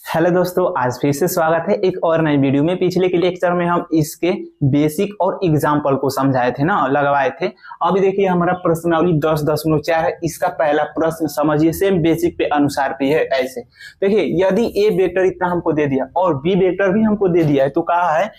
Hello दोस्तों, आज फिर से स्वागत है एक और नई वीडियो में। पिछले के लेक्चर में हम इसके बेसिक और एग्जाम्पल को समझाए थे ना, लगवाए थे। अभी देखिए हमारा प्रश्नावली 10.4 है। इसका पहला प्रश्न समझिए, सेम बेसिक पे अनुसार पे है। ऐसे देखिए, यदि ए वेक्टर इतना हमको दे दिया और बी वेक्टर भी हमको दे दिया है, तो कहा है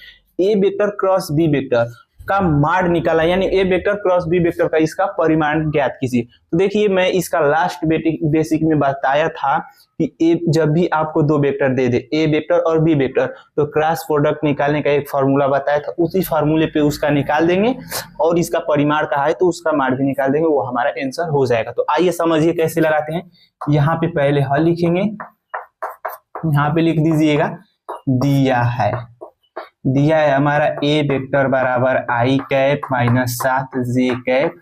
ए वेक्टर क्रॉस बी वेक्टर का माड निकाला, यानी ए वेक्टर क्रॉस बी वेक्टर का इसका परिमाण ज्ञात कीजिए। तो देखिए, मैं इसका लास्ट बेसिक में बताया था कि ए जब भी आपको दो वेक्टर दे दे, ए वेक्टर और बी वेक्टर, तो क्रॉस प्रोडक्ट निकालने का एक फार्मूला बताया था। उसी फार्मूले पे उसका निकाल देंगे और इसका परिमाण कहा है तो उसका माड भी निकाल देंगे, वो हमारा आंसर हो जाएगा। तो आइए समझिए कैसे लगाते हैं। यहाँ पे पहले हल लिखेंगे, यहाँ पे लिख दीजिएगा दिया है हमारा ए वेक्टर बराबर आई कैप माइनस 7 जे कैप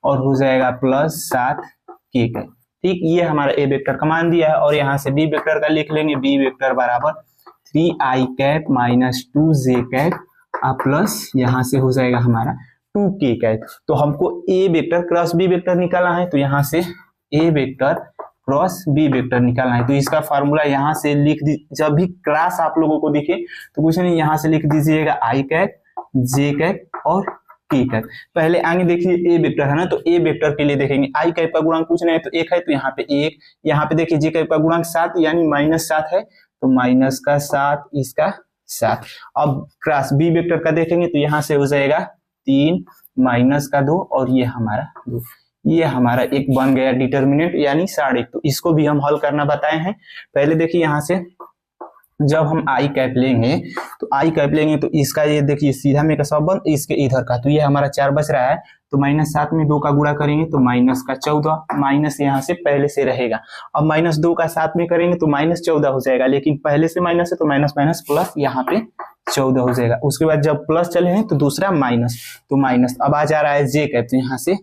और हो जाएगा प्लस 7 के कैप। ठीक, ये हमारा ए वेक्टर का मान दिया है। और यहाँ से बी वेक्टर का लिख लेंगे, बी वेक्टर बराबर 3 आई कैप माइनस 2 जे कैप प्लस यहाँ से हो जाएगा हमारा 2 के कैप। तो हमको ए वेक्टर क्रॉस बी वेक्टर निकालना है, तो यहाँ से A vector cross B vector निकालना है। तो इसका फार्मूला यहाँ से लिख दी, जब भी क्रॉस आप लोगों को दिखे तो कुछ नहीं, यहाँ से लिख दीजिएगा आई कैप जे कैप और के कैप। पहले आगे देखिए ए वेक्टर है ना, तो ए वेक्टर के लिए देखेंगे आई कैप का गुणांक कुछ नहीं है तो 1 है, तो यहाँ पे 1। यहाँ पे देखिए जे कैप का गुणांक 7 यानी -7 है, तो माइनस का 7 इसका 7। अब क्रॉस बी वेक्टर का देखेंगे तो यहाँ से हो जाएगा 3 माइनस का 2 और ये हमारा 2। ये हमारा एक बन गया डिटर्मिनेंट यानी 1.5। तो इसको भी हम हल करना बताए हैं। पहले देखिए, यहाँ से जब हम आई कैप लेंगे तो इसका ये देखिए सीधा में का संबंध इसके इधर का, तो ये हमारा 4 बच रहा है। तो -7 में 2 का गुणा करेंगे तो माइनस का 14, माइनस यहाँ से पहले से रहेगा। अब -2 का 7 में करेंगे तो -14 हो जाएगा, लेकिन पहले से माइनस है तो माइनस माइनस प्लस यहाँ पे 14 हो जाएगा। उसके बाद जब प्लस चले हैं तो दूसरा माइनस, तो माइनस। अब आ जा रहा है जे कैप, तो यहाँ से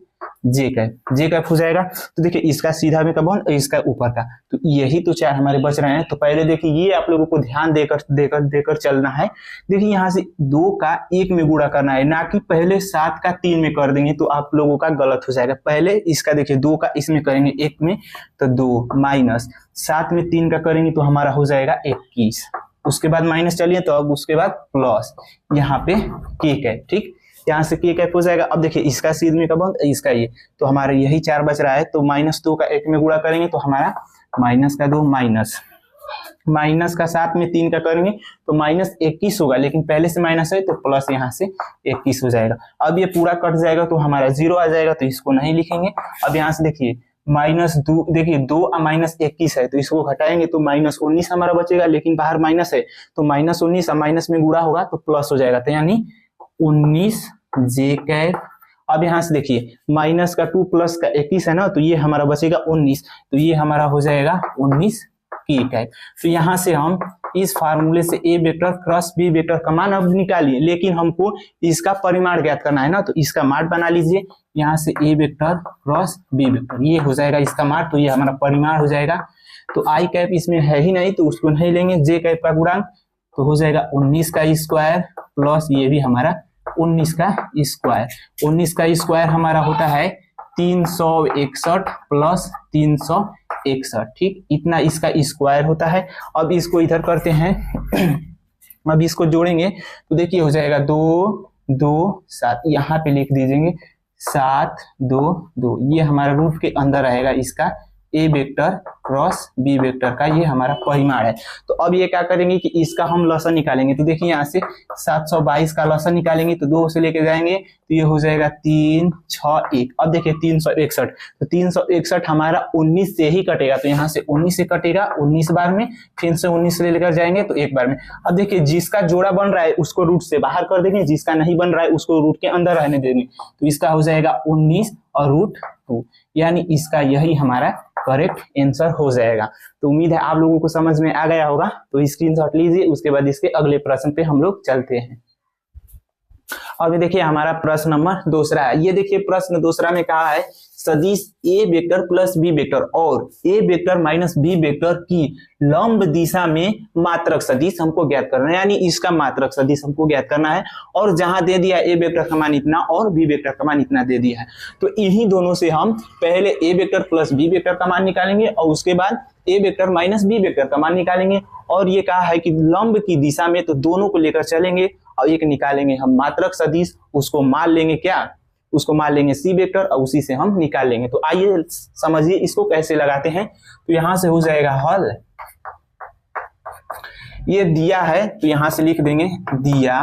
जे कैप हो जाएगा। तो देखिए इसका सीधा में का बॉन्ड, इसका ऊपर का, तो यही तो 4 हमारे बच रहे हैं। तो पहले देखिए ये आप लोगों को ध्यान देकर चलना है। देखिए यहाँ से 2 का 1 में गुणा करना है, ना कि पहले 7 का 3 में कर देंगे तो आप लोगों का गलत हो जाएगा। पहले इसका देखिए 2 का इसमें करेंगे 1 में तो 2 माइनस 7 में 3 का करेंगे तो हमारा हो जाएगा 21। उसके बाद माइनस चलिए तो अब उसके बाद प्लस यहाँ पे के कैप। ठीक, यहाँ से के कैप हो जाएगा। अब देखिए इसका सीध में का बंद, इसका ये, तो हमारे यही 4 बच रहा है। तो -2 का 1 में गुणा करेंगे तो हमारा माइनस का 2 माइनस का 7 में 3 का करेंगे तो -21 होगा, लेकिन पहले से माइनस है तो प्लस यहाँ से 21 हो जाएगा। अब ये पूरा कट जाएगा तो हमारा 0 आ जाएगा, तो इसको नहीं लिखेंगे। अब यहाँ से देखिए -2, देखिए 2 -21 है तो इसको घटाएंगे तो -19 हमारा बचेगा, लेकिन बाहर माइनस है तो -19 माइनस में गुणा होगा तो प्लस हो जाएगा, तो यानी 19 जे कैप। अब यहाँ से देखिए माइनस का 2 प्लस का 21 है ना, तो ये हमारा बचेगा 19, तो ये हमारा हो जाएगा 19 के कैप। तो यहाँ से हम इस फार्मूले से A vector cross B vector का मान अब निकालिए, लेकिन हमको इसका परिमाण ज्ञात करना है ना, तो इसका माड बना लीजिए। यहाँ से A vector cross B vector ये हो जाएगा इसका माड, तो ये हमारा परिमाण हो जाएगा। तो आई कैप इसमें है ही नहीं तो उसको नहीं लेंगे। जे कैप का गुणांक तो हो जाएगा 19 का स्क्वायर प्लस ये भी हमारा 19 का स्क्वायर। 19 का स्क्वायर हमारा होता है 361 प्लस 361। ठीक, इतना इसका स्क्वायर होता है। अब इसको इधर करते हैं अब इसको जोड़ेंगे तो देखिए हो जाएगा 2 2 7, यहाँ पे लिख दीजिएंगे 7 2 2। ये हमारा रूट के अंदर रहेगा इसका ए वेक्टर क्रॉस बी वेक्टर का, ये हमारा परिमाण है। तो अब ये क्या करेंगे कि इसका हम लसन निकालेंगे। तो देखिए यहाँ से 722 का लसन निकालेंगे तो 2 से लेके जाएंगे तो ये हो जाएगा 3 6 1। अब देखिए 361, तो 361 हमारा 19 से ही कटेगा, तो यहाँ से 19 से कटेगा 19 बार में, फिर से 19 से लेकर जाएंगे तो एक बार में। अब देखिए जिसका जोड़ा बन रहा है उसको रूट से बाहर कर देंगे, जिसका नहीं बन रहा है उसको रूट के अंदर रहने देंगे, तो इसका हो जाएगा 19 और √2, यानी इसका यही हमारा करेक्ट आंसर हो जाएगा। तो उम्मीद है आप लोगों को समझ में आ गया होगा। तो स्क्रीनशॉट लीजिए, उसके बाद इसके अगले प्रश्न पे हम लोग चलते हैं। और देखिए हमारा प्रश्न नंबर दूसरा है। ये देखिए प्रश्न दूसरा में कहा है सदिश ए वेक्टर प्लस बी वेक्टर और ए वेक्टर माइनस बी वेक्टर की लंब दिशा में मात्रक सदिश हमको ज्ञात करना है, यानी इसका मात्रक सदिश हमको ज्ञात करना है। और जहां दे दिया ए वेक्टर का मान इतना और बी वेक्टर का मान इतना दे दिया है, तो इन्हीं दोनों से हम पहले ए वेक्टर प्लस बी वेक्टर का मान निकालेंगे और उसके बाद ए वेक्टर माइनस बी वेक्टर का मान निकालेंगे। और ये कहा है कि लंब की दिशा में, तो दोनों को लेकर चलेंगे और एक निकालेंगे हम मात्रक सदिश, उसको मान लेंगे क्या, उसको मान लेंगे सी वेक्टर और उसी से हम निकालेंगे। तो आइए समझिए इसको कैसे लगाते हैं। तो यहां से हो जाएगा हल, ये दिया है तो यहां से लिख देंगे दिया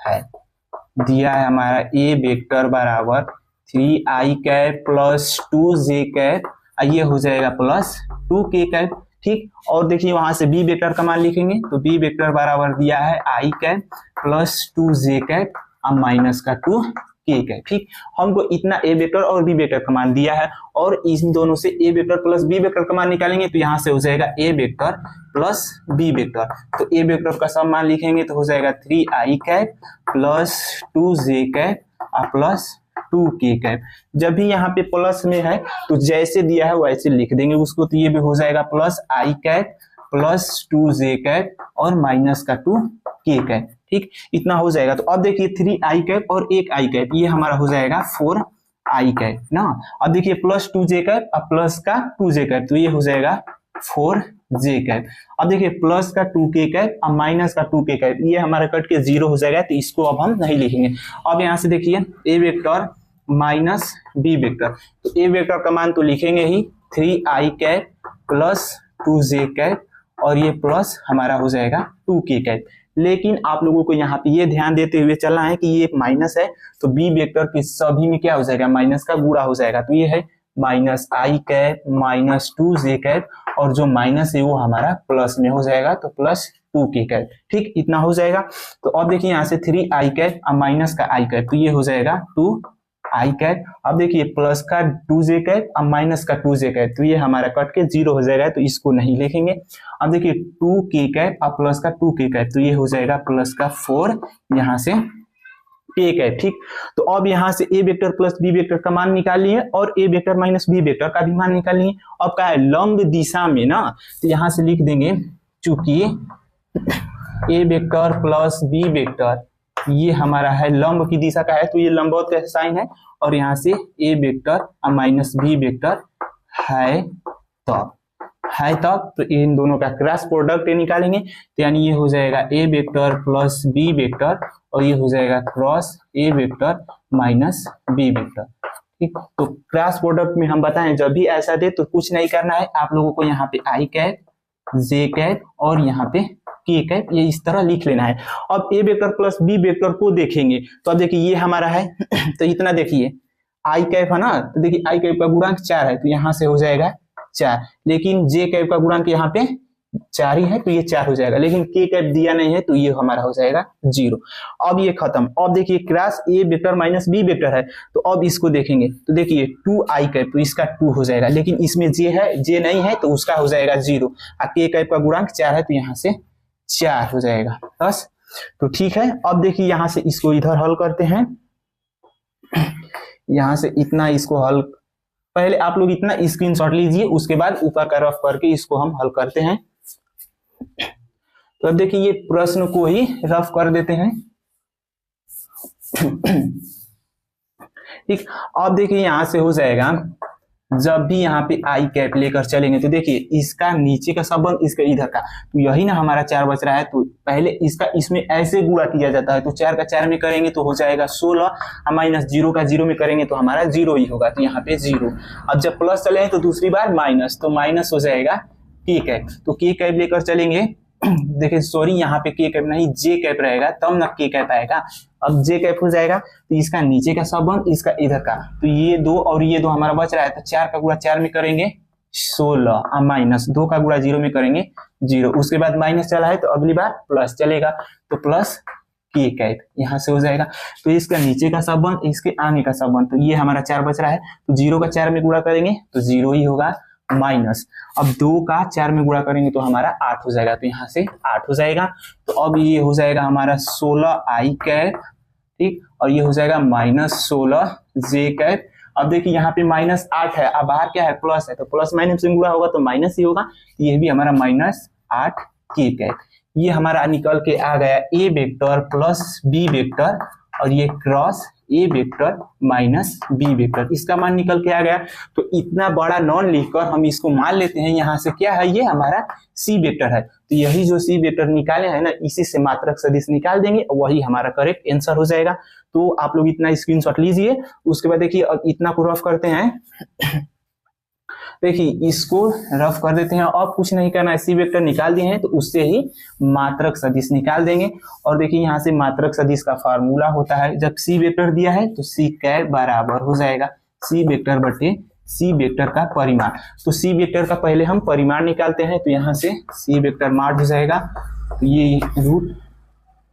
है हमारा ए वेक्टर बराबर 3i cap plus 2j cap, ये हो जाएगा प्लस 2k कैप। ठीक, और देखिए वहां से बी वेक्टर का मान लिखेंगे, तो बी वेक्टर बराबर दिया है i cap plus 2j cap और माइनस का 2k कैप। ठीक, हमको इतना ए वेक्टर और बी वेक्टर का मान दिया है और इन दोनों से A vector plus B vector का मान निकालेंगे, तो यहाँ से हो जाएगा A vector plus B vector. तो ए वेक्टर का सब मान लिखेंगे तो हो जाएगा 3i cap plus 2j cap और प्लस 2k कैप। जब भी यहाँ पे प्लस में है तो जैसे दिया है वैसे लिख देंगे उसको, तो ये भी हो जाएगा plus i cap plus 2j cap और माइनस का 2k कैप। ठीक, इतना हो जाएगा। तो अब देखिए 3i कैप और एक i कैप, ये हमारा हो जाएगा 4i कैप ना। अब देखिए प्लस 2j कैप और प्लस का 2j कैप, तो ये हो जाएगा 4j कैप। अब देखिए प्लस का 2k कैप और माइनस का 2k कैप, ये हमारा कट के 0 हो जाएगा, तो इसको अब हम नहीं लिखेंगे। अब यहाँ से देखिए ए वेक्टर माइनस बी वेक्टर, तो ए वेक्टर का मान तो लिखेंगे ही 3i cap plus 2j cap और ये प्लस हमारा हो जाएगा 2k कैप। लेकिन आप लोगों को यहाँ पे ये ध्यान देते हुए चलना है कि ये माइनस है, तो बी वेक्टर के सभी में क्या हो जाएगा, माइनस का गुणा हो जाएगा। तो ये है minus i cap minus 2j cap और जो माइनस है वो हमारा प्लस में हो जाएगा, तो प्लस 2k कैप। ठीक, इतना हो जाएगा। तो अब देखिए यहाँ से 3i कैप और माइनस का i कैप, तो ये हो जाएगा 2i कैप। अब देखिए प्लस का 2j कैप और माइनस का 2j कैप, तो ये हमारा कट के 0 हो जाएगा, तो इसको नहीं लिखेंगे। अब देखिए 2k कैप और प्लस का 2k कैप, तो ये हो जाएगा प्लस का 4 यहाँ से k कैप। ठीक, तो अब यहाँ से A vector plus B vector का मान निकाल लिए और ए वेक्टर माइनस बी वेक्टर का भी मान निकाल लिए। अब क्या है, लंब दिशा में ना, तो यहाँ से लिख देंगे चूंकि ए वेक्टर प्लस बी वेक्टर ये हमारा है लंब की दिशा का है, तो ये लंबवत का साइन है, और यहाँ से ए वेक्टर और माइनस बी वेक्टर है तब तो इन दोनों का क्रॉस प्रोडक्ट निकालेंगे, तो यानी ये हो जाएगा A vector plus B vector और ये हो जाएगा cross A vector minus B vector. ठीक, तो क्रॉस प्रोडक्ट में हम बताएं जब भी ऐसा दे तो कुछ नहीं करना है, आप लोगों को यहाँ पे i कैप j कैप और यहाँ पे k कैप ये इस तरह लिख लेना है। अब ए वेक्टर प्लस बी वेक्टर को देखेंगे, तो अब देखिए ये हमारा है तो इतना देखिए i कैप है ना, तो देखिए i कैप का गुणांक 4 है, तो यहाँ से हो जाएगा 4, लेकिन j कैप का गुणांक यहाँ पे 4 ही है, तो ये 4 हो जाएगा, लेकिन k कैप दिया नहीं है, तो ये हमारा हो जाएगा 0। अब ये खत्म। अब देखिए cross A vector minus B vector है, तो अब इसको देखेंगे, तो देखिए 2i कैप, तो इसका 2 हो जाएगा, लेकिन इसमें j है, j नहीं है, तो उसका हो जाएगा 0। और k कैप का गुणांक 4 है, तो यहाँ से 4 हो जाएगा बस। तो ठीक है, अब देखिए यहाँ से इसको इधर हल करते हैं, यहाँ से इतना इसको हल, पहले आप लोग इतना स्क्रीनशॉट लीजिए, उसके बाद ऊपर का रफ करके इसको हम हल करते हैं। तो अब देखिए ये प्रश्न को ही रफ कर देते हैं। ठीक, अब देखिए यहां से हो जाएगा, जब भी यहाँ पे आई कैप लेकर चलेंगे, तो देखिए इसका नीचे का संबंध इसका इधर का, तो यही ना हमारा 4 बच रहा है, तो पहले इसका इसमें ऐसे गुणा किया जाता है, तो 4 का 4 में करेंगे तो हो जाएगा 16 और माइनस 0 का 0 में करेंगे तो हमारा 0 ही होगा, तो यहाँ पे 0। अब जब प्लस चलेंगे तो दूसरी बार माइनस, तो माइनस हो जाएगा k कैप, तो k कैप लेकर चलेंगे देखिए सॉरी यहाँ पे k कैप नहीं j कैप रहेगा, तब ना k कैप आएगा। अब j कैप हो जाएगा, तो इसका नीचे का संबंध इसका इधर का, तो ये 2 और ये 2 हमारा बच रहा है, तो 4 का गुणा 4 में करेंगे 16 और माइनस 2 का गुणा 0 में करेंगे 0, उसके बाद माइनस चला है तो अगली बार प्लस चलेगा, तो प्लस k कैप यहाँ से हो जाएगा। तो इसका नीचे का संबंध इसके आगे का संबंध, तो ये हमारा 4 बच रहा है, तो 0 का 4 में गुणा करेंगे तो 0 ही होगा, माइनस अब 2 का 4 में गुणा करेंगे तो हमारा 8 हो जाएगा, तो यहाँ से 8 हो जाएगा। तो अब ये हो जाएगा हमारा 16i कैप ठीक, और ये हो जाएगा -16 जे कैप। अब देखिए यहाँ पे -8 है, अब बाहर क्या है प्लस है, तो प्लस माइनस से गुणा होगा तो माइनस ही होगा, ये भी हमारा -8 के कैप। ये हमारा निकल के आ गया A vector plus B vector, और ये cross A vector minus B vector, इसका मान निकल के आ गया। तो इतना बड़ा नॉन लिखकर हम इसको मान लेते हैं यहाँ से क्या है, ये हमारा सी वेक्टर है। तो यही जो सी वेक्टर निकाले हैं ना, इसी से मात्रक सदिश निकाल देंगे, वही हमारा करेक्ट आंसर हो जाएगा। तो आप लोग इतना स्क्रीनशॉट लीजिए। उसके बाद देखिए अब इतना को रफ करते हैं, देखिए इसको रफ कर देते हैं। अब कुछ नहीं करना है, सी वेक्टर निकाल दिए हैं तो उससे ही मात्रक सदिश निकाल देंगे। और देखिए यहाँ से मात्रक सदिश का फार्मूला होता है, जब सी वेक्टर दिया है तो सी कैप बराबर हो जाएगा सी वेक्टर बटे सी वेक्टर का परिमाण। तो सी वेक्टर का पहले हम परिमाण निकालते हैं, तो यहाँ से सी वेक्टर मार हो जाएगा, तो ये रूट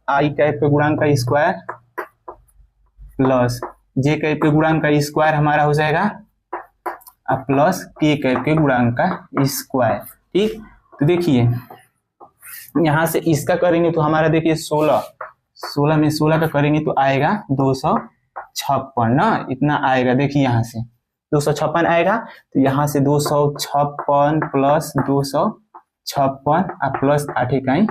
आई कैप के गुणांक का स्क्वायर प्लस जे कैप के गुणांक का स्क्वायर हमारा हो जाएगा प्लस के कैप के गुणांक का स्क्वायर। ठीक, तो देखिए यहाँ से इसका करेंगे तो हमारा देखिए 16 में 16 का करेंगे तो आएगा 256 ना, इतना आएगा। देखिए यहाँ से 256 आएगा, तो यहाँ से 256 प्लस 256 प्लस 8 इकाई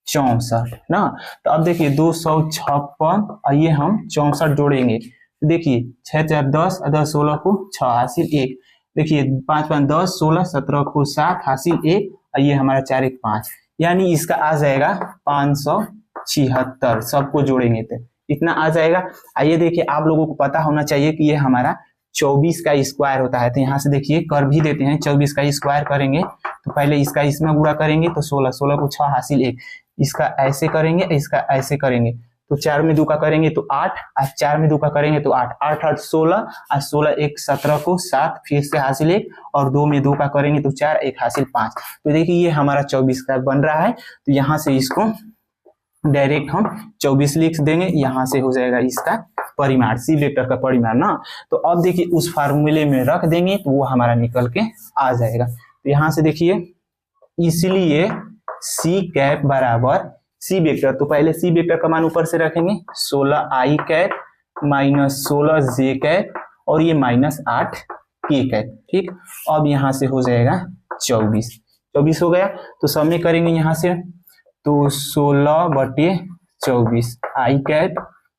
64 ना। तो अब देखिए 256 और ये हम 64 जोड़ेंगे, देखिए 6 4 10 10 16 को 6 हासिल 1, देखिए 5 5 10 16 17 को 7 हासिल 1, और ये हमारा 4 1 5, यानी इसका आ जाएगा 576। सबको जोड़ेंगे तो इतना आ जाएगा। आइए देखिए, आप लोगों को पता होना चाहिए कि ये हमारा 24 का स्क्वायर होता है। तो यहाँ से देखिए कर भी देते हैं, 24 का स्क्वायर करेंगे तो पहले इसका इसमें गुणा करेंगे तो 16 16 को 6 हासिल 1, इसका ऐसे करेंगे, इसका ऐसे करेंगे, तो 4 में 2 का करेंगे तो 8, और 4 में 2 का करेंगे तो 8 8 8 16, और 16 1 17 को 7 फिर से हासिल 1, और 2 में 2 का करेंगे तो 4 1 हासिल 5। तो देखिए ये हमारा 24 का बन रहा है। तो यहाँ से इसको डायरेक्ट हम 24 लिख देंगे, यहाँ से हो जाएगा इसका परिमाण, सी वेक्टर का परिमाण ना। तो अब देखिए उस फार्मूले में रख देंगे तो वो हमारा निकल के आ जाएगा। तो यहाँ से देखिए, इसलिए सी कैप बराबर सी वेक्टर, तो पहले सी वेक्टर का मान ऊपर से रखेंगे 16 आई कैप माइनस 16 जे कैप, और ये -8 के कैप। ठीक, अब यहाँ से हो जाएगा 24 हो गया। तो सब में करेंगे यहाँ से, तो 16 बटे 24 आई कैप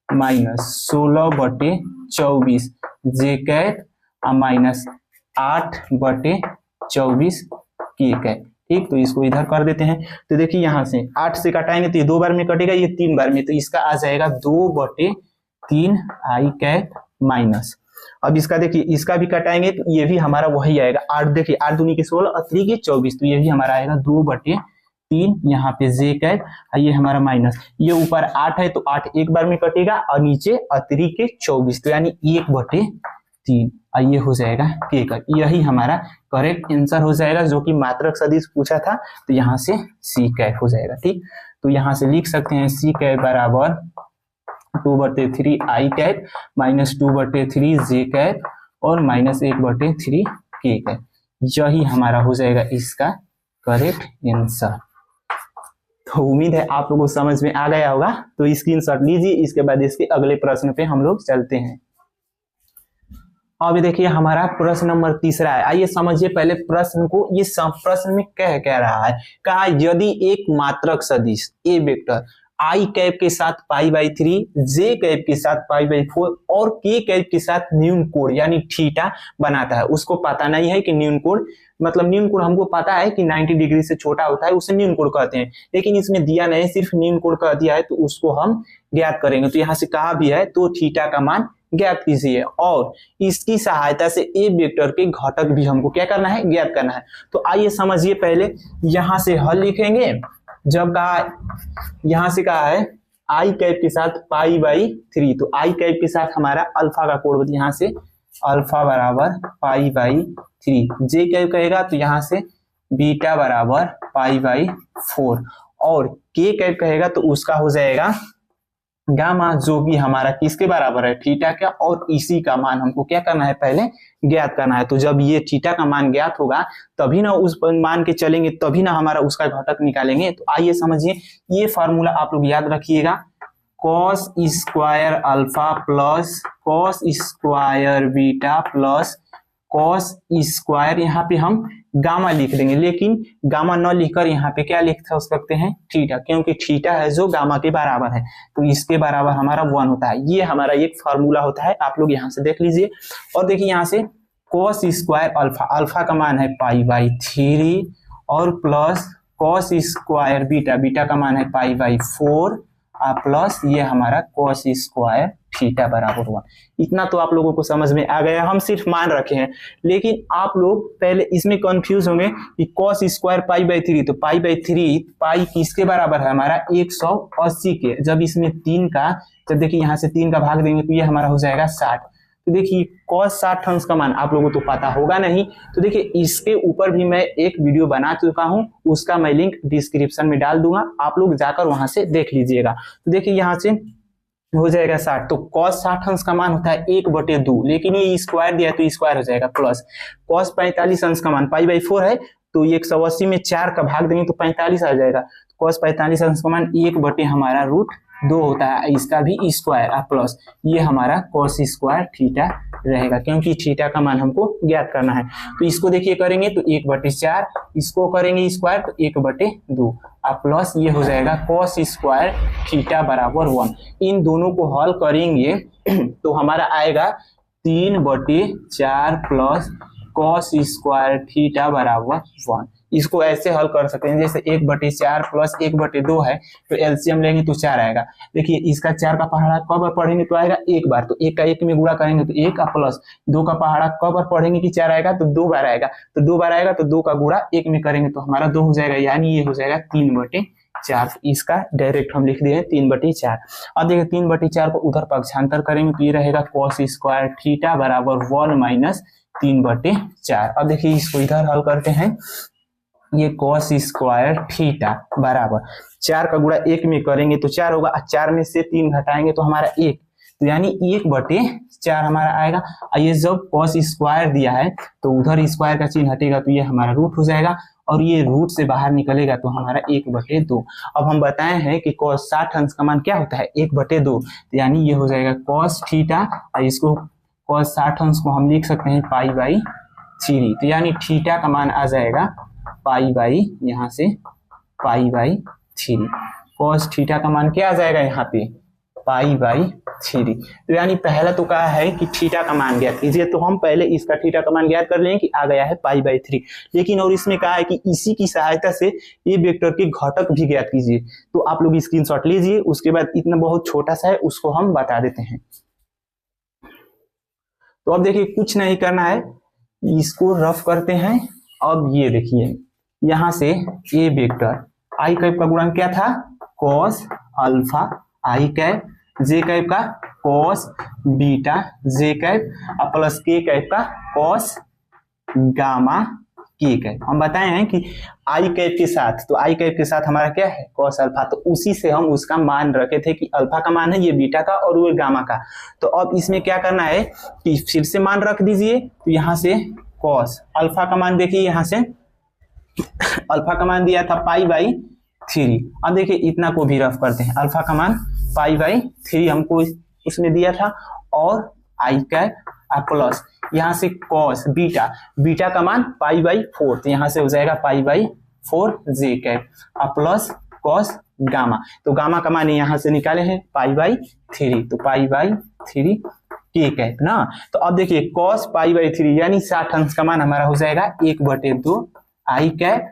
माइनस 16 बटे 24 जे कैप -8 बटे 24 के कैप। ठीक, तो इसको इधर कर देते हैं। तो देखिए यहाँ से 8 से कटाएंगे तो ये 2 बार में कटेगा, ये 3 बार में, तो इसका आ जाएगा 2 बटे 3 आई कैप माइनस। अब इसका देखिए, इसका भी कटाएंगे तो ये भी हमारा वही आएगा 8, देखिए 8 दूनी के 16 और 3 के 24, तो ये भी हमारा आएगा 2 बटे 3 यहाँ पे जे कैप, ये हमारा माइनस, ये ऊपर 8 है तो 8 एक बार में कटेगा, और नीचे 3 के 24, तो यानी 1 बटे 3, ये हो जाएगा के कैप। यही हमारा करेक्ट आंसर हो जाएगा, जो कि मात्रक सदिश पूछा था, तो यहाँ से सी कैप हो जाएगा। ठीक, तो यहाँ से लिख सकते हैं सी कैप बराबर 2 बटे 3 आई कैप माइनस 2 बटे 3 जे कैप और -1 बटे 3 के कैप। यही हमारा हो जाएगा इसका करेक्ट आंसर। तो उम्मीद है आप लोगों को समझ में आ गया होगा। तो स्क्रीनशॉट लीजिए, इसके बाद इसके अगले प्रश्न पे हम लोग चलते हैं। अब देखिए हमारा प्रश्न नंबर 3 है। आइए समझिए पहले प्रश्न को। ये प्रश्न में कह रहा है, कहा यदि एक मात्रक सदिश ए वेक्टर आई कैप के साथ π/3, जे कैप के साथ π/4 और के कैप के साथ न्यून कोण यानी थीटा बनाता है। उसको पता नहीं है कि न्यून कोण मतलब न्यून कोण हमको पता है कि 90 डिग्री से छोटा होता है, उसे न्यून कोण कहते हैं, लेकिन इसमें दिया नहीं, सिर्फ न्यून कोण कह दिया है, तो उसको हम ज्ञात करेंगे। तो यहाँ से कहा भी है तो थीटा का मान ज्ञात कीजिए, और इसकी सहायता से ए वेक्टर के घटक भी हमको क्या करना है, ज्ञात करना है। तो आइए समझिए पहले यहाँ से हल लिखेंगे। जब कहा यहाँ से कहा है आई कैप के साथ π/3, तो आई कैप के साथ हमारा अल्फा का कोण, यहाँ से अल्फा बराबर π/3, जे कैप कहेगा तो यहाँ से बीटा बराबर π/4, और के कैप कहेगा तो उसका हो जाएगा गामा, जो कि हमारा किसके बराबर है, थीटा का, और इसी का मान हमको क्या करना है, पहले ज्ञात करना है। तो जब ये थीटा का मान ज्ञात होगा तभी ना उस मान के चलेंगे, तभी ना हमारा उसका घटक निकालेंगे। तो आइए समझिए, ये फार्मूला आप लोग याद रखिएगा, cos square alpha plus cos square beta plus cos square, यहाँ पे हम गामा लिख देंगे, लेकिन गामा न लिखकर यहाँ पे क्या लिख सकते हैं, थीटा, क्योंकि थीटा है जो गामा के बराबर है, तो इसके बराबर हमारा 1 होता है। ये हमारा एक फार्मूला होता है, आप लोग यहाँ से देख लीजिए। और देखिए यहाँ से कॉस स्क्वायर अल्फा, अल्फा का मान है π/3 और plus cos square beta, beta का मान है π/4 प्लस ये हमारा कॉस स्क्वायर थीटा बराबर 1। इतना तो आप लोगों को समझ में आ गया, हम सिर्फ मान रखे हैं, लेकिन आप लोग पहले इसमें कंफ्यूज होंगे कि कॉस स्क्वायर π/3, तो π/3 पाई किसके बराबर है हमारा 180 के। जब इसमें 3 का, जब देखिए यहाँ से 3 का भाग देंगे तो ये हमारा हो जाएगा 60। तो देखिए कॉस 60 अंश का मान आप लोगों को तो पता होगा नहीं, तो देखिए इसके ऊपर भी मैं एक वीडियो बना चुका हूं, उसका मैं लिंक डिस्क्रिप्शन में डाल दूंगा, आप लोग जाकर वहां से देख लीजिएगा। तो देखिए यहाँ से हो जाएगा 60, तो cos 60 अंश का मान होता है 1/2, लेकिन ये स्क्वायर दिया है तो स्क्वायर हो जाएगा प्लस cos 45 अंश का मान π/4 है, तो 180 में 4 का भाग देंगे तो 45 आ जाएगा। cos 45 अंश का मान 1/√2 होता है, इसका भी स्क्वायर प्लस ये हमारा cos स्क्वायर थीटा रहेगा, क्योंकि थीटा का मान हमको ज्ञात करना है। तो इसको देखिए करेंगे तो 1/4, इसको करेंगे स्क्वायर तो 1/2 प्लस ये हो जाएगा cos स्क्वायर थीटा बराबर 1। इन दोनों को हल करेंगे तो हमारा आएगा 3/4 प्लस cos स्क्वायर थीटा बराबर 1। इसको ऐसे हल कर सकते हैं, जैसे 1/4 प्लस 1/2 है तो एलसीएम लेंगे तो 4 आएगा। देखिए इसका 4 का पहाड़ा कब पढ़ेंगे तो आएगा एक बार, तो 1 का 1 में गुणा करेंगे तो 1 प्लस 2 का पहाड़ा कब पढ़ेंगे कि 4 आएगा तो 2 बार आएगा, तो 2 बार आएगा तो 2 का गुणा 1 में करेंगे तो हमारा 2 हो जाएगा, यानी ये हो जाएगा 3/4। इसका डायरेक्ट हम लिख दिए 3/4। अब देखिए 3/4 को उधर पक्षांतर करेंगे तो ये रहेगा cos स्क्वायर थीटा बराबर 1 माइनस 3/4। अब देखिए इसको इधर हल करते हैं, ये cos स्क्वायर थीटा बराबर 4 का गुणा 1 में करेंगे तो 4 होगा, 4 में से 3 घटाएंगे तो हमारा 1, तो यानी 1/4 हमारा आएगा। ये जब cos स्क्वायर दिया है तो उधर स्क्वायर का चिन्ह हटेगा तो ये हमारा रूट हो जाएगा, और ये रूट से बाहर निकलेगा तो हमारा 1/2। अब हम बताए हैं कि cos 60 अंश का मान क्या होता है 1/2, तो यानी ये हो जाएगा cos थीटा, और इसको cos 60 अंश को हम लिख सकते हैं π/3, तो यानी थीटा का मान आ जाएगा यहाँ से π/3। cos थीटा का मान क्या आ जाएगा यहाँ पे π/3। तो यानी पहला तो कहा है कि थीटा का मान ज्ञात कीजिए, तो हम पहले इसका थीटा का मान ज्ञात कर लें कि आ गया है π/3, लेकिन और इसमें कहा है कि इसी की सहायता से ये वेक्टर के घटक भी ज्ञात कीजिए। तो आप लोग स्क्रीनशॉट लीजिए, उसके बाद इतना बहुत छोटा सा है उसको हम बता देते हैं। तो अब देखिए कुछ नहीं करना है, इसको रफ करते हैं। अब ये देखिए यहाँ से ए वेक्टर आई कैप का गुणांक क्या था cos अल्फा आई कैप, जे कैप का cos बीटा जे कैप, प्लस के कैप का cos गामा के कैप। हम बताए हैं कि आई कैप के साथ, तो आई कैप के साथ हमारा क्या है cos अल्फा, तो उसी से हम उसका मान रखे थे कि अल्फा का मान है ये बीटा का और वो गामा का। तो अब इसमें क्या करना है कि फिर से मान रख दीजिए, तो यहाँ से cos अल्फा का मान देखिए, यहाँ से अल्फा का मान दिया था π/3। अब देखिए इतना को भी रफ करते हैं, अल्फा का मान π/3 हमको उसमें दिया था, और आई कैप प्लस यहाँ से cos बीटा, बीटा का मान π/4, तो यहाँ से हो जाएगा π/4 जे कैप प्लस cos गामा, तो गामा का मान यहाँ से निकाले हैं π/3, तो π/3 के कैप ना। तो अब देखिए cos π/3 यानी 60 अंश का मान हमारा हो जाएगा 1/2 आई कैप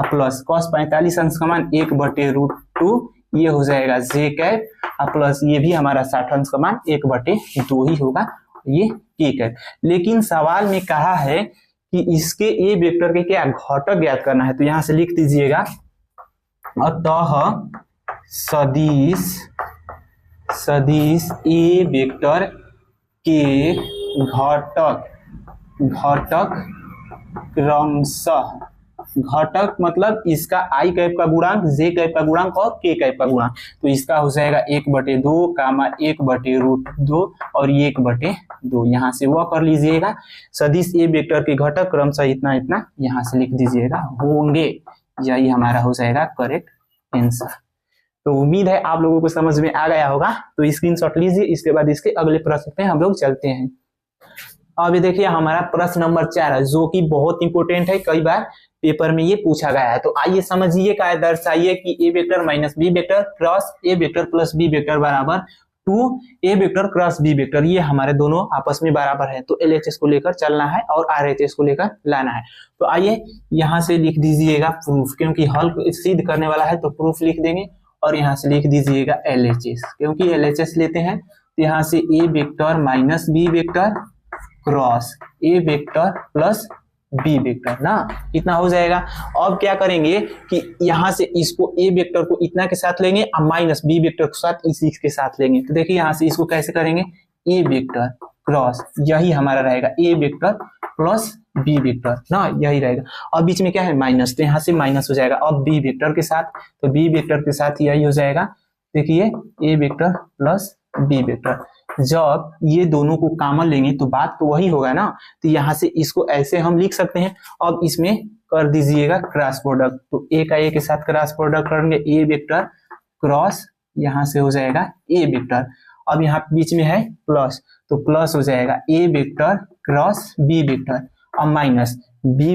प्लस cos 45 अंश का मान 1/√2, ये हो जाएगा जे कैप प्लस ये भी हमारा 60 अंश का मान 1/2 ही होगा, ये के कैप। लेकिन सवाल में कहा है कि इसके ए वेक्टर के क्या घटक ज्ञात करना है, तो यहाँ से लिख दीजिएगा अतः सदिश ए वेक्टर के घटक क्रमशः, घटक मतलब इसका आई कैप का गुणांक, जे कैप का गुणांक और के कैप का गुणांक, तो इसका हो जाएगा 1/2 कामा 1/√2 और ये 1/2, यहाँ से वह कर लीजिएगा। सदिश ए वेक्टर के घटक क्रमशः इतना इतना यहाँ से लिख दीजिएगा होंगे, यही हमारा हो जाएगा करेक्ट आंसर। तो उम्मीद है आप लोगों को समझ में आ गया होगा। तो स्क्रीनशॉट लीजिए, इसके बाद इसके अगले प्रश्न पे हम लोग चलते हैं। अब ये देखिए हमारा प्रश्न नंबर 4 है, जो कि बहुत इंपॉर्टेंट है, कई बार पेपर में ये पूछा गया है। तो आइए समझिए क्या है, दर्शाइए कि A vector minus B vector cross A vector plus B vector बराबर 2 A vector cross B vector. ये हमारे दोनों आपस में बराबर है, तो LHS को लेकर चलना है और RHS को लेकर लाना है। तो आइए यहाँ से लिख दीजिएगा प्रूफ, क्योंकि हल सिद्ध करने वाला है तो प्रूफ लिख देंगे, और यहाँ से लिख दीजिएगा LHS, क्योंकि LHS लेते हैं। तो यहाँ से A vector minus B vector cross A vector plus B vector ना, इतना हो जाएगा। अब क्या करेंगे कि यहाँ से इसको ए वेक्टर को इतना के साथ लेंगे और माइनस बी वेक्टर के साथ इसी के साथ लेंगे। तो देखिए यहाँ से इसको कैसे करेंगे, ए वेक्टर क्रॉस, यही हमारा रहेगा ए वेक्टर प्लस बी वेक्टर ना, यही रहेगा। और बीच में क्या है माइनस, तो यहाँ से माइनस हो जाएगा। अब बी वेक्टर के साथ, तो बी वेक्टर के साथ यही हो जाएगा, देखिए ए वेक्टर प्लस बी वेक्टर। जब ये दोनों को कॉमन लेंगे तो बात तो वही होगा ना। तो यहाँ से इसको ऐसे हम लिख सकते हैं। अब इसमें कर दीजिएगा क्रॉस प्रोडक्ट, तो ए का ए के साथ क्रॉस प्रोडक्ट करेंगे, ए वेक्टर क्रॉस यहाँ से हो जाएगा ए वेक्टर। अब यहाँ बीच में है प्लस, तो प्लस हो जाएगा A vector cross B vector, और minus B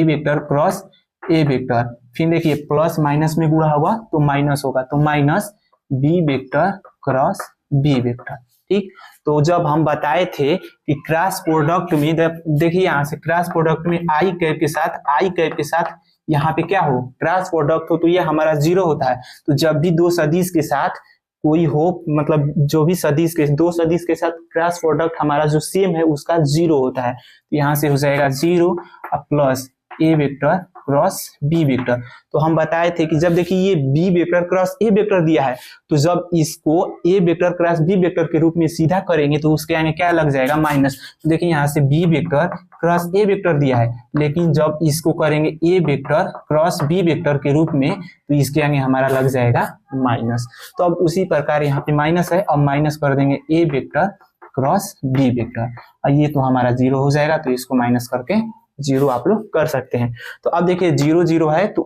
vector cross A vector. फिर देखिए प्लस माइनस में गुणा होगा तो माइनस होगा, तो minus B vector cross B vector. ठीक, तो जब हम बताए थे कि क्रॉस प्रोडक्ट में, देखिए यहाँ से क्रॉस प्रोडक्ट में आई कैप के साथ यहाँ पे क्या हो, क्रॉस प्रोडक्ट हो तो ये हमारा 0 होता है। तो जब भी दो सदिश के साथ कोई हो, मतलब जो भी सदिश के दो सदिश के साथ क्रॉस प्रोडक्ट हमारा जो सेम है उसका 0 होता है। तो यहाँ से हो जाएगा 0 plus A vector cross B vector. तो हम बताए थे कि जब देखिए ये B vector cross A vector दिया है, तो जब इसको A vector cross B vector के रूप में सीधा करेंगे तो उसके आगे क्या लग जाएगा, माइनस। तो देखिए यहाँ से B vector cross A vector दिया है, लेकिन जब इसको करेंगे A vector cross B vector के रूप में तो इसके आगे हमारा लग जाएगा माइनस। तो अब उसी प्रकार यहाँ पे माइनस है, अब माइनस कर देंगे ए वेक्टर क्रॉस बी वेक्टर, और ये तो हमारा 0 हो जाएगा। तो इसको माइनस करके 0 आप लोग कर सकते हैं। तो अब देखिए 0 0 है तो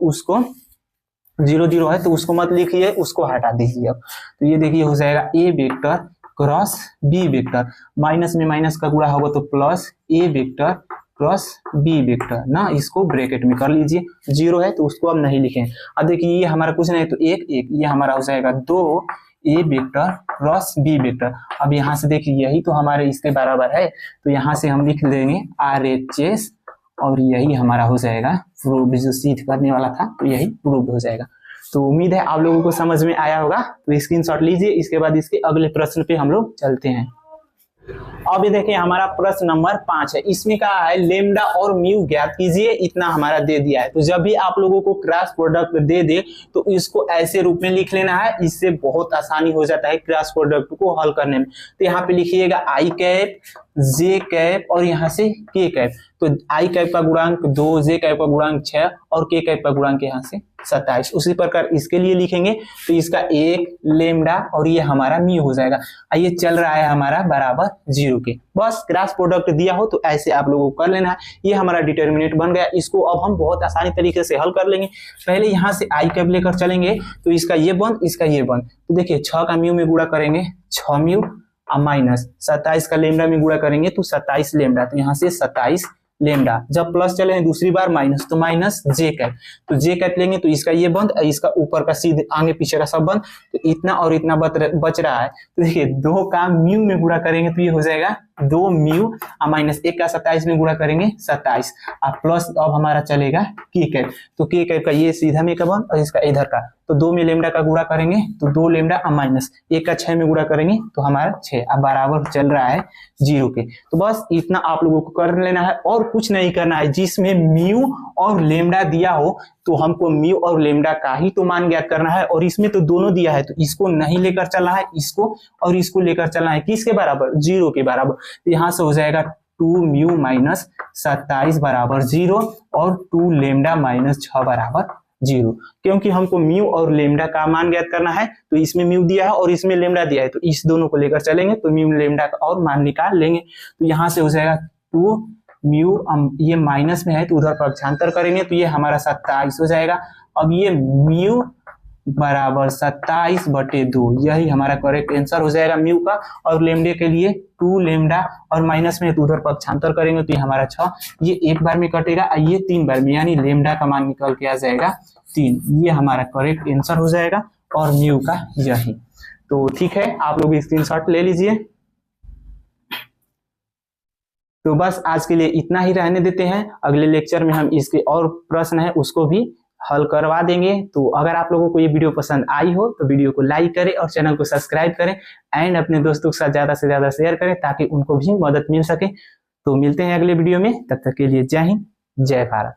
उसको मत लिखिए, उसको हटा दीजिए। अब तो ये देखिए हो जाएगा A vector cross B vector, minus में माइनस का गुणा होगा तो plus A vector cross B vector ना, इसको ब्रैकेट में कर लीजिए। 0 है तो उसको अब नहीं लिखें। अब देखिए ये हमारा कुछ नहीं तो 1 1, ये हमारा हो जाएगा 2 A vector cross B vector. अब यहाँ से देखिए यही तो हमारे इसके बराबर है, तो यहाँ से हम लिख लेंगे RHS, और यही हमारा हो जाएगा प्रूव, जो सिद्ध करने वाला था तो यही प्रूव हो जाएगा। तो उम्मीद है आप लोगों को समझ में आया होगा। तो स्क्रीनशॉट लीजिए, इसके बाद इसके अगले प्रश्न पे हम लोग चलते हैं। अब ये देखिए हमारा प्रश्न नंबर 5 है, इसमें कहा है लेमडा और म्यू ज्ञात कीजिए, इतना हमारा दे दिया है। तो जब भी आप लोगों को क्रॉस प्रोडक्ट दे दे तो इसको ऐसे रूप में लिख लेना है, इससे बहुत आसानी हो जाता है क्रॉस प्रोडक्ट को हल करने में। तो यहाँ पे लिखिएगा आई कैप जे कैप और यहाँ से के कैप। तो आई कैप का गुणांक 2, जे कैप का गुणांक 6 और के कैप का गुणांक यहाँ से 27। उसी प्रकार इसके लिए लिखेंगे तो इसका 1 लेमडा और ये हमारा म्यू हो जाएगा। ये चल रहा है हमारा बराबर 0 के। बस क्रॉस प्रोडक्ट दिया हो तो ऐसे आप लोगों को कर लेना है। ये हमारा डिटर्मिनेंट बन गया। इसको अब हम बहुत आसानी तरीके से हल कर लेंगे। पहले यहाँ से आई कैप लेकर चलेंगे तो इसका ये बंद, इसका ये बंद। तो देखिए 6 का म्यू में गुणा करेंगे 6 म्यू और माइनस 27 का लेमडा में गुणा करेंगे तो 27 लेमडा। तो यहाँ से 27 लेमडा। जब प्लस चले दूसरी बार माइनस तो माइनस जे कैप। तो जे कैप लेंगे तो इसका ये बंद, इसका ऊपर का सीधे आगे पीछे का सब बंद। तो इतना और इतना बच रहा है। तो देखिए 2 का म्यू में गुणा करेंगे तो ये हो जाएगा 2 म्यू और माइनस 1 का 27 में गुणा करेंगे 27 और प्लस अब हमारा चलेगा के कैप। तो के कैप का ये सीधा में का बंद और इसका इधर का। तो 2 में लेमडा का गुणा करेंगे तो 2 लेमडा और माइनस 1 का 6 में गुणा करेंगे तो हमारा 6 अब बराबर चल रहा है 0 के। तो बस इतना आप लोगों को कर लेना है और कुछ नहीं करना है। जिसमें म्यू और लेमडा दिया हो तो हमको म्यू और लेमडा का ही तो मान ज्ञात करना है। और इसमें तो दोनों दिया है तो इसको नहीं लेकर चलना है, इसको और इसको लेकर चलना है। किसके बराबर? 0 के बराबर। तो यहाँ से हो जाएगा 2 म्यू माइनस 27 बराबर 0 और 2 लेमडा माइनस 6 बराबर 0। क्योंकि हमको म्यू और लेमडा का मान ज्ञात करना है तो इसमें म्यू दिया है और इसमें लेमडा दिया है तो इस दोनों को लेकर चलेंगे तो म्यू लेमडा का और मान निकाल लेंगे। तो यहाँ से हो जाएगा 2 म्यू, ये माइनस में है तो उधर पक्षांतर करेंगे तो ये हमारा 27 हो जाएगा। अब ये म्यू बराबर 27/2, यही हमारा करेक्ट आंसर हो जाएगा म्यू का। और लेमडे के लिए 2 लेमडा और माइनस में तो उधर पक्षांतर करेंगे तो ये हमारा 6, ये एक बार में कटेगा और ये 3 बार में, यानी लेमडा का मान निकल के आ जाएगा 3। ये हमारा करेक्ट आंसर हो जाएगा और म्यू का यही। तो ठीक है, आप लोग स्क्रीनशॉट ले लीजिए। तो बस आज के लिए इतना ही रहने देते हैं, अगले लेक्चर में हम इसके और प्रश्न है उसको भी हल करवा देंगे। तो अगर आप लोगों को ये वीडियो पसंद आई हो तो वीडियो को लाइक करें और चैनल को सब्सक्राइब करें एंड अपने दोस्तों के साथ ज्यादा से ज्यादा शेयर करें ताकि उनको भी मदद मिल सके। तो मिलते हैं अगले वीडियो में, तब तक के लिए जय हिंद, जय भारत।